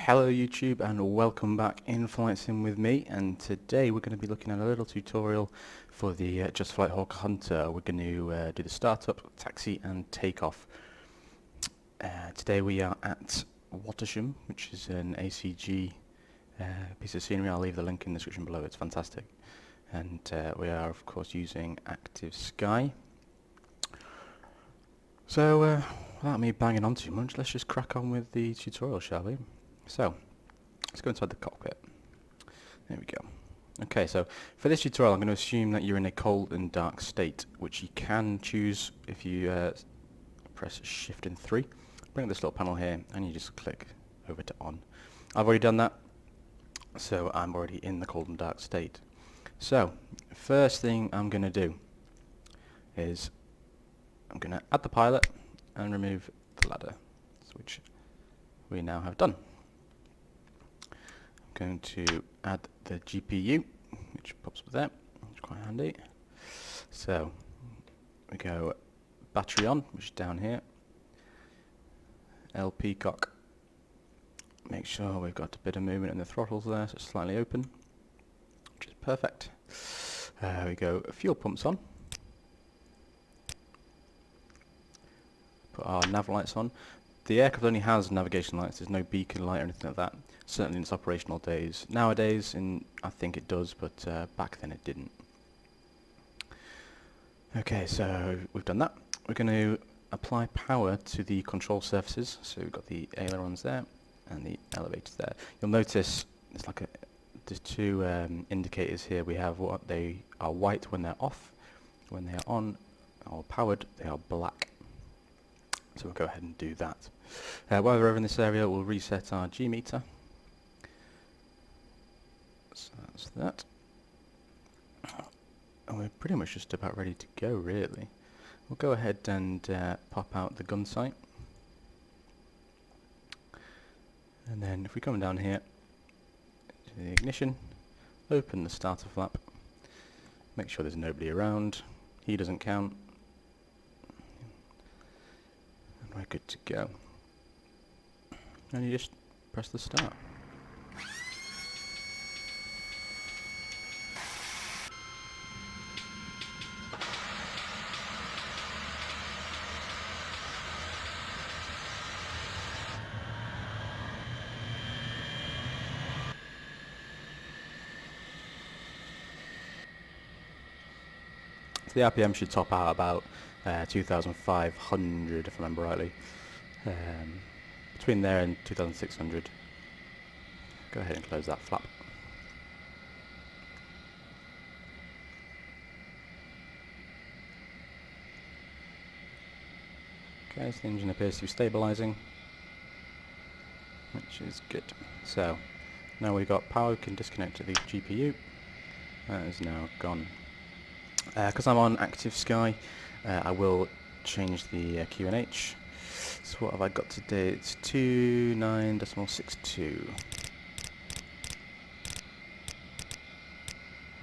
Hello YouTube and welcome back In-Flightsim with me, and today we're going to be looking at a little tutorial for the Just Flight Hawk Hunter. We're going to do the startup, taxi and takeoff. Today we are at Watersham, which is an ACG piece of scenery. I'll leave the link in the description below, it's fantastic. And we are of course using Active Sky. So without me banging on too much, let's just crack on with the tutorial, shall we? So, let's go inside the cockpit. There we go. Okay, so for this tutorial I'm going to assume that you're in a cold and dark state, which you can choose if you press Shift and 3. Bring up this little panel here and you just click over to on. I've already done that, so I'm already in the cold and dark state. So, first thing I'm going to do is I'm going to add the pilot and remove the ladder, which we now have done. Going to add the GPU, which pops up there, which is quite handy. So we go battery on, which is down here. LP cock. Make sure we've got a bit of movement in the throttles there, so it's slightly open, which is perfect. We go fuel pumps on. Put our nav lights on. The aircraft only has navigation lights, there's no beacon light or anything like that. Certainly in its operational days. Nowadays, I think it does, but back then it didn't. Okay, so we've done that. We're going to apply power to the control surfaces. So we've got the ailerons there and the elevators there. You'll notice it's like there's two indicators here. We have what they are white when they're off. When they are on or powered, they are black. So we'll go ahead and do that. While we're over in this area, we'll reset our G meter. So that's that. And we're pretty much just about ready to go, really. We'll go ahead and pop out the gun sight. And then if we come down here to the ignition, open the starter flap, make sure there's nobody around. He doesn't count. And we're good to go. And you just press the start. So the RPM should top out about 2,500 if I remember rightly. Between there and 2,600. Go ahead and close that flap. Okay, so the engine appears to be stabilising, which is good. So now we've got power, we can disconnect to the GPU. That is now gone. Because I'm on Active Sky, I will change the QNH. So what have I got today? It's 29.62. There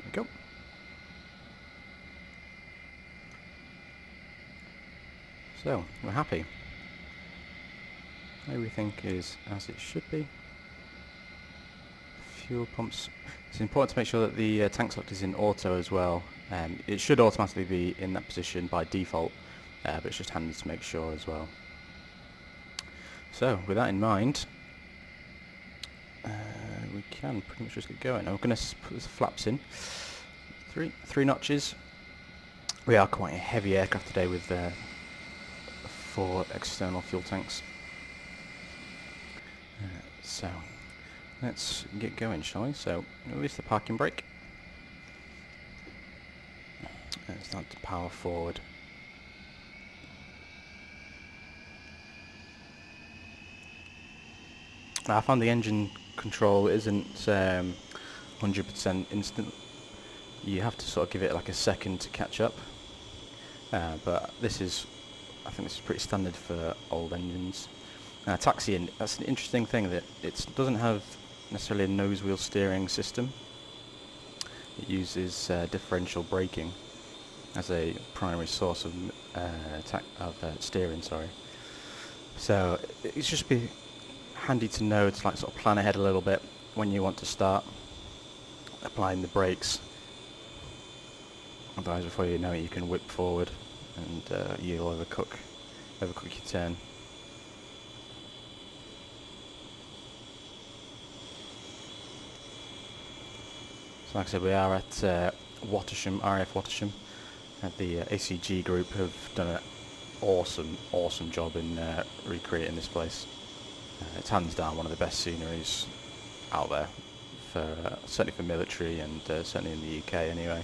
we go. So, we're happy. Everything is as it should be. Fuel pumps. It's important to make sure that the tank select is in auto as well. It should automatically be in that position by default, but it's just handy to make sure as well. So, with that in mind, we can pretty much just get going. I'm going to put the flaps in. Three notches. We are quite a heavy aircraft today with 4 external fuel tanks. So, let's get going, shall we? So, release the parking brake. And start to power forward. I found the engine control isn't 100% instant. You have to sort of give it like a second to catch up. But I think this is pretty standard for old engines. Taxiing, that's an interesting thing that it doesn't have necessarily a nose wheel steering system. It uses differential braking as a primary source of steering. Sorry. So it's just handy to know to like sort of plan ahead a little bit when you want to start applying the brakes. Otherwise, before you know it, you can whip forward and you'll overcook your turn. So like I said, we are at Watersham, RAF Watersham, at the ACG group, who've done an awesome job in recreating this place. It's hands down one of the best sceneries out there, certainly for military and certainly in the UK anyway.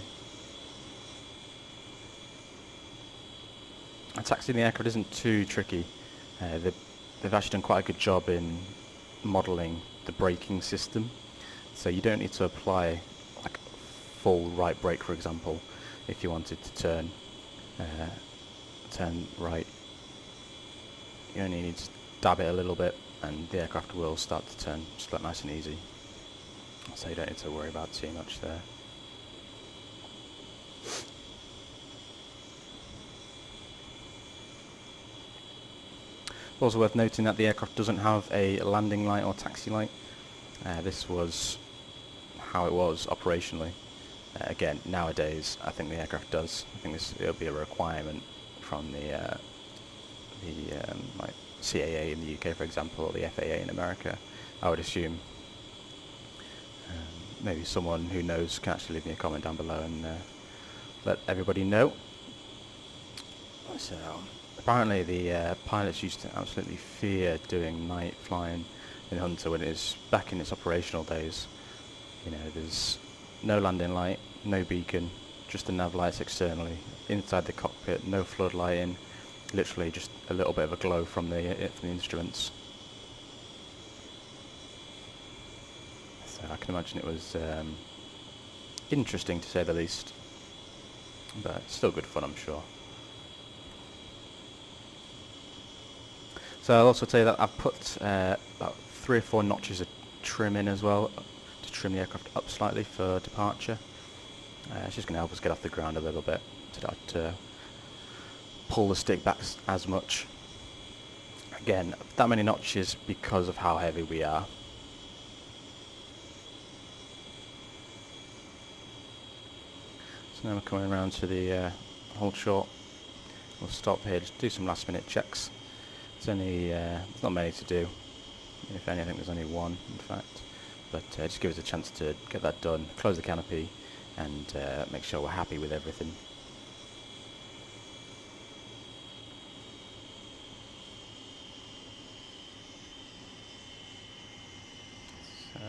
Taxiing the aircraft isn't too tricky. They've actually done quite a good job in modelling the braking system, so you don't need to apply like full right brake, for example, if you wanted to turn right. You only need to dab it a little bit and the aircraft will start to turn just like nice and easy, so you don't need to worry about too much there. Also worth noting that the aircraft doesn't have a landing light or taxi light. This was how it was operationally. Again, nowadays I think the aircraft does. I think it'll be a requirement from the like CAA in the UK, for example, or the FAA in America, I would assume. Maybe someone who knows can actually leave me a comment down below and let everybody know. So, apparently the pilots used to absolutely fear doing night flying in Hunter when it was back in its operational days. You know, there's no landing light, no beacon, just the nav lights externally. Inside the cockpit, no floodlighting, literally just a little bit of a glow from the instruments. So I can imagine it was interesting to say the least, but still good fun, I'm sure. So I'll also tell you that I've put about 3 or 4 notches of trim in as well to trim the aircraft up slightly for departure. It's just going to help us get off the ground a little bit, to not pull the stick back as much. Again, that many notches because of how heavy we are. So now we're coming around to the hold short. We'll stop here, just do some last minute checks. There's not many to do. If anything, there's only one, in fact. But just give us a chance to get that done, close the canopy, and make sure we're happy with everything. So,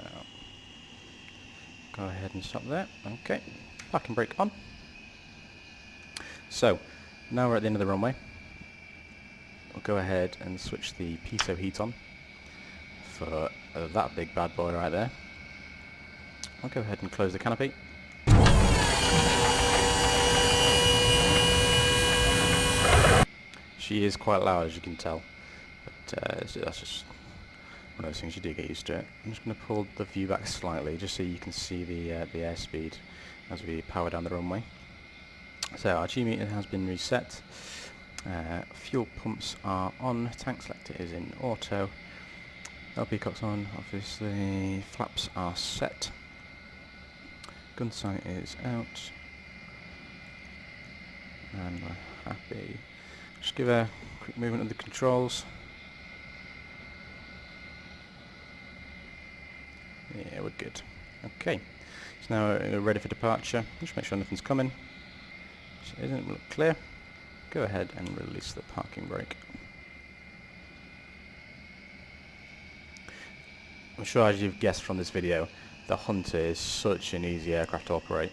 go ahead and stop there. Okay, parking brake on. So, now we're at the end of the runway. We'll go ahead and switch the piso heat on for that big bad boy right there. I'll go ahead and close the canopy. She is quite loud, as you can tell, but that's just one of those things you do get used to it. I'm just going to pull the view back slightly just so you can see the airspeed as we power down the runway. So our G meter has been reset. Fuel pumps are on, tank selector is in auto, LP cock's on, obviously, flaps are set, gun sight is out, and we're happy. Just give a quick movement of the controls. Yeah, we're good. Okay, so now we're ready for departure. Just make sure nothing's coming. It doesn't look clear. Go ahead and release the parking brake. I'm sure, as you've guessed from this video, the Hunter is such an easy aircraft to operate.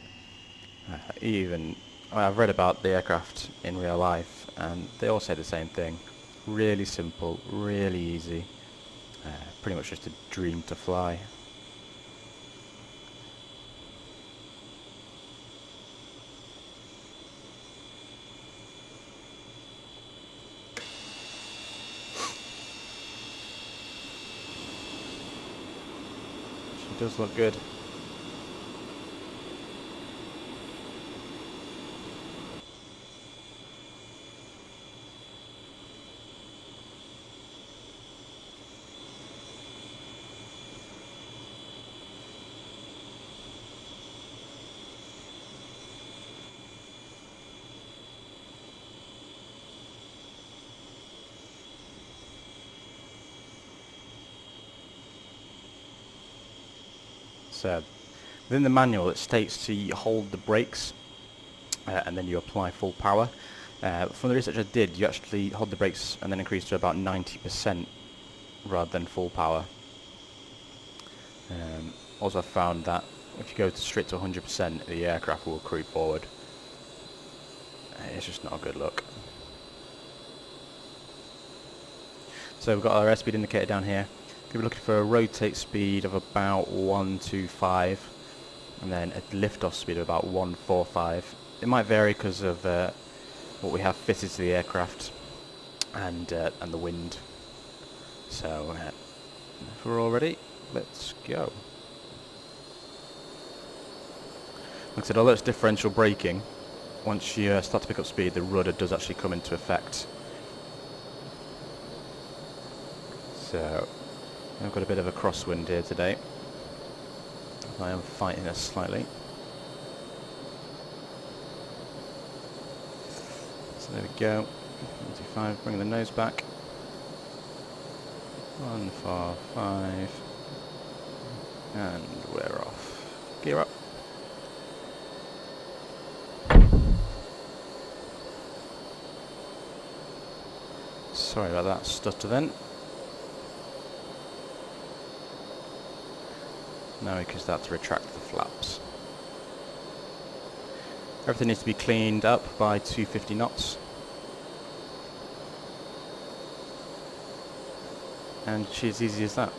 I've read about the aircraft in real life and they all say the same thing. Really simple, really easy, pretty much just a dream to fly. Does look good. So within the manual it states to hold the brakes and then you apply full power. From the research I did, you actually hold the brakes and then increase to about 90% rather than full power. Also found that if you go straight to 100%, the aircraft will creep forward. It's just not a good look. So we've got our airspeed indicator down here. We're looking for a rotate speed of about 125 and then a lift-off speed of about 145. It might vary because of what we have fitted to the aircraft and the wind. So if we're all ready, let's go. Like I said, although it's differential braking, once you start to pick up speed, the rudder does actually come into effect. So I've got a bit of a crosswind here today. I am fighting us slightly. So there we go. 25, bring the nose back. 145. And we're off. Gear up. Sorry about that stutter then. Now we can start to retract the flaps. Everything needs to be cleaned up by 250 knots. And it's as easy as that.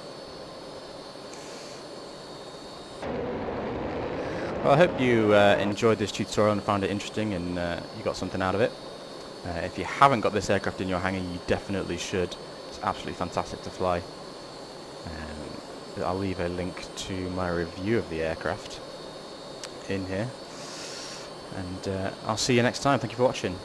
Well, I hope you enjoyed this tutorial and found it interesting and you got something out of it. If you haven't got this aircraft in your hangar, you definitely should. It's absolutely fantastic to fly. I'll leave a link to my review of the aircraft in here. And I'll see you next time. Thank you for watching.